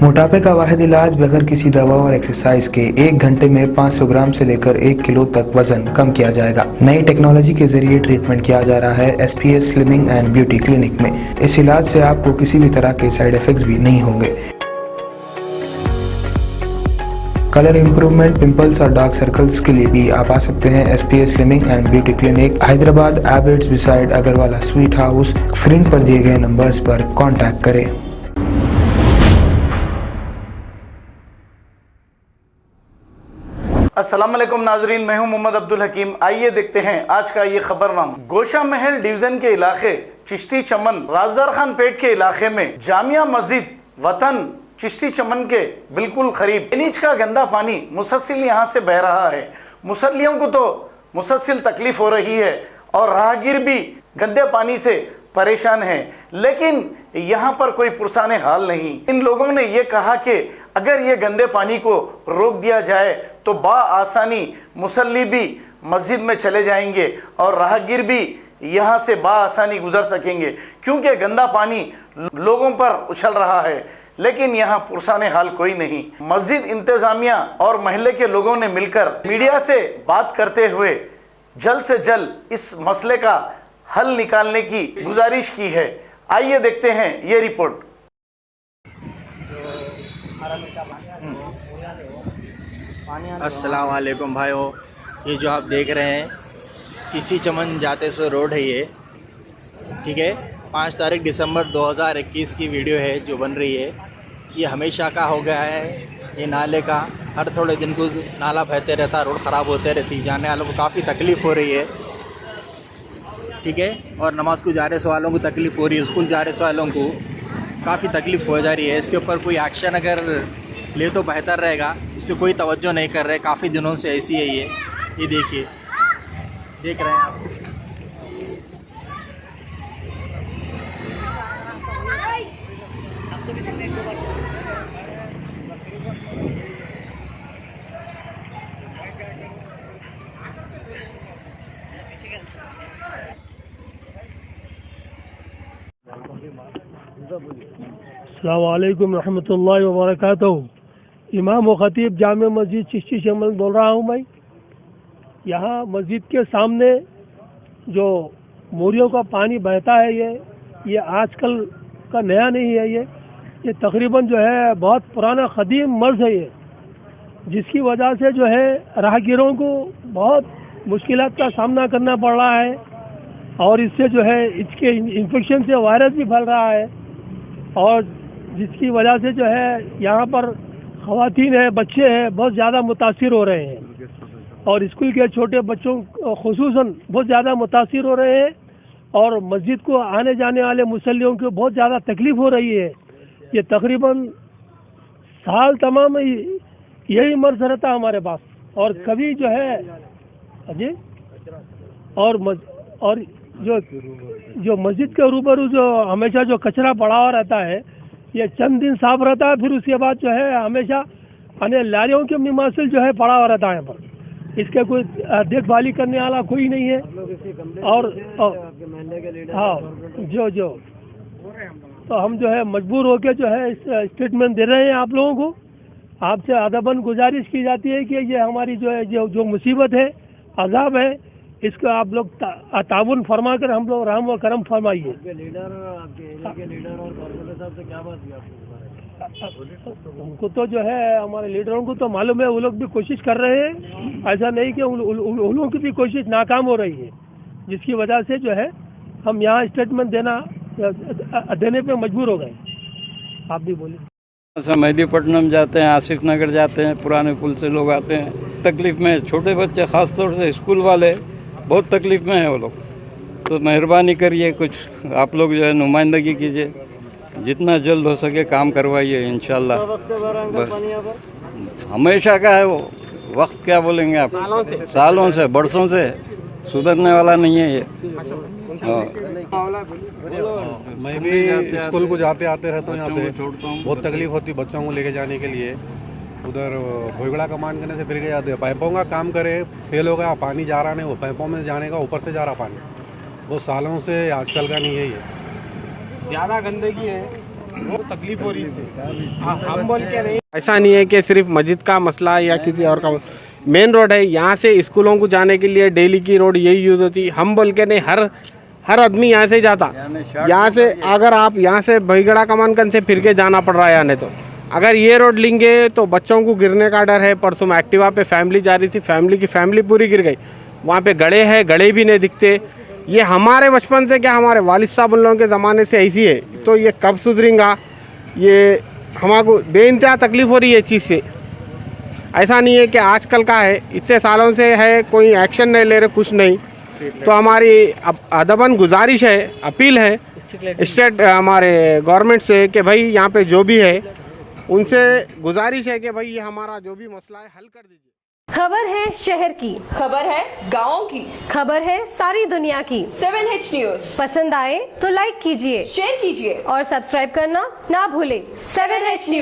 मोटापे का वाहिद इलाज बगैर किसी दवा और एक्सरसाइज के 1 घंटे में 500 ग्राम से लेकर 1 किलो तक वजन कम किया जाएगा। नई टेक्नोलॉजी के जरिए ट्रीटमेंट किया जा रहा है SPS slimming and beauty clinic में। इस इलाज से आपको किसी भी तरह के साइड इफेक्ट्स भी नहीं होंगे। कलर इंप्रूवमेंट, पिंपल्स और डार्क सर्कल्स के लिए भी आप आ सकते हैं SPS slimming and beauty clinic, Hyderabad, Abids beside Agarwala sweet house. Screen पर दिए गए नंबर्स पर कॉन्टैक्ट करें। अस्सलाम वालेकुम नाजरीन, मैं हूं मोहम्मद अब्दुल हकीम। आइए देखते हैं आज का ये खबरनामा। गोशा महल डिवीजन के इलाके चिश्ती चमन राजदार खान पेट के इलाके में जामिया मस्जिद वतन चिश्ती चमन के बिल्कुल करीब नीच का गंदा पानी मुसलसिल यहाँ से बह रहा है। मुसल्लियों को तो मुसलसिल तकलीफ हो रही है और राहगीर भी गंदे पानी से परेशान है, लेकिन यहाँ पर कोई पुरसाने हाल नहीं। इन लोगों ने ये कहा कि अगर ये गंदे पानी को रोक दिया जाए तो आसानी मुसल्ली भी मस्जिद में चले जाएंगे और राहगीर भी यहाँ से आसानी गुजर सकेंगे, क्योंकि गंदा पानी लोगों पर उछल रहा है। लेकिन यहाँ पुरसाने हाल कोई नहीं। मस्जिद इंतजामिया और महल्ले के लोगों ने मिलकर मीडिया से बात करते हुए जल्द से जल्द इस मसले का हल निकालने की गुजारिश की है। आइए देखते हैं ये रिपोर्ट। अस्सलाम वालेकुम भाइयों, ये जो आप देख रहे हैं चिश्ती चमन जाते सो रोड है ये, ठीक है। 5 तारीख दिसंबर 2021 की वीडियो है जो बन रही है। ये हमेशा का हो गया है ये नाले का, हर थोड़े दिन को नाला बहते रहता, रोड ख़राब होते रहती, जाने वालों को काफ़ी तकलीफ़ हो रही है, ठीक है। और नमाज को जा रहे वालों को तकलीफ़ हो रही है, स्कूल जा रहे वालों को काफ़ी तकलीफ़ हो जा रही है। इसके ऊपर कोई एक्शन अगर ले तो बेहतर रहेगा। इस पर कोई तवज्जो नहीं कर रहे, काफ़ी दिनों से ऐसी है ये देखिए, देख रहे हैं आप। अस्सलाम वालेकुम रहमतुल्लाहि व बरकातहू। इमाम व खतीब जामे मस्जिद चिश्ती चमन बोल रहा हूँ मैं। यहाँ मस्जिद के सामने जो मोरियों का पानी बहता है ये आजकल का नया नहीं है। ये तकरीबन जो है बहुत पुराना क़दीम मर्ज़ है ये, जिसकी वजह से जो है राहगीरों को बहुत मुश्किलात का सामना करना पड़ रहा है और इससे जो है इसके इन्फेक्शन से वायरस भी फैल रहा है और जिसकी वजह से जो है यहाँ पर ख़वातीन है, बच्चे हैं, बहुत ज़्यादा मुतासिर हो रहे हैं और स्कूल के छोटे बच्चों ख़ुसूसन बहुत ज़्यादा मुतासिर हो रहे हैं और मस्जिद को आने जाने वाले मुसल्लियों को बहुत ज़्यादा तकलीफ़ हो रही है। ये तकरीबन साल तमाम यही मर्ज़ रहता हमारे पास और कभी जो है जी और जो मस्जिद के रूबरू जो हमेशा जो कचरा पड़ा हुआ रहता है ये चंद दिन साफ रहता है, फिर उसके बाद जो है हमेशा अन्य लारियों के मिमासिल जो है पड़ा हुआ रहता है यहाँ पर। इसके कोई देखभाली करने वाला कोई नहीं है और हाँ जो तो हम जो है मजबूर होकर जो है इस स्टेटमेंट दे रहे हैं आप लोगों को। आपसे अदबन गुजारिश की जाती है कि ये हमारी जो है जो मुसीबत है, अजाब है, इसको आप लोग ताउन फरमा कर हम लोग रहम व करम फरमाइए। आपके लीडर और कॉर्पोरेटर साहब से क्या बात हुई आपको? उनको तो जो है हमारे लीडरों को तो मालूम है, वो लोग भी कोशिश कर रहे हैं। ऐसा नहीं कि उन लोगों की भी कोशिश नाकाम हो रही है, जिसकी वजह से जो है हम यहाँ स्टेटमेंट देने पे मजबूर हो गए। आप भी बोलिए। अच्छा, मेहदीपट्टनम जाते हैं, आसिफ नगर जाते हैं, पुराने पुल से लोग आते हैं तकलीफ़ में। छोटे बच्चे ख़ास तौर से स्कूल वाले बहुत तकलीफ़ में हैं वो लोग। तो मेहरबानी करिए, कुछ आप लोग जो है नुमाइंदगी कीजिए, जितना जल्द हो सके काम करवाइए इंशाल्लाह। हमेशा का है वो वक्त, क्या बोलेंगे आप, सालों से बरसों से सुधरने वाला नहीं है ये। मैं भी स्कूल को जाते आते रहता हूँ, यहाँ से बहुत तकलीफ होती बच्चों को लेके जाने के लिए। उधर भोगड़ा कमान करने से फिर गया, पाइपों का काम करे, फेल हो गया, पानी जा रहा नहीं, वो पाइपों में जाने का ऊपर से जा रहा पानी, वो सालों से आजकल का नहीं है ये। ज़्यादा गंदगी है तकलीफ हो रही है। हम बोल के नहीं, ऐसा नहीं है कि सिर्फ मस्जिद का मसला है या किसी और का। मेन रोड है, यहाँ से स्कूलों को जाने के लिए डेली की रोड यही यूज़ होती। हम बोल के नहीं, हर आदमी यहाँ से जाता। यहाँ से अगर आप यहाँ से भईगड़ा कमानगंज से फिर के जाना पड़ रहा है आने, तो अगर ये रोड लेंगे तो बच्चों को गिरने का डर है। परसों में एक्टिवा पे फैमिली जा रही थी, फैमिली पूरी गिर गई। वहाँ पे गड़े हैं, गड़े भी नहीं दिखते। ये हमारे बचपन से क्या, हमारे वालिद साहब उन लोगों के ज़माने से ऐसी है, तो ये कब सुधरेगा? ये हमारे बेइंतहा तकलीफ़ हो रही है चीज़ से। ऐसा नहीं है कि आजकल का है, इतने सालों से है, कोई एक्शन नहीं ले रहे, कुछ नहीं। तो हमारी अदबन गुजारिश है, अपील है स्टेट हमारे गवर्नमेंट से कि भाई यहाँ पे जो भी है उनसे गुजारिश है कि भाई ये हमारा जो भी मसला है हल कर दीजिए। खबर है शहर की, खबर है गाँव की, खबर है सारी दुनिया की। 7H न्यूज़ पसंद आए तो लाइक कीजिए, शेयर कीजिए और सब्सक्राइब करना ना भूलें। 7H news.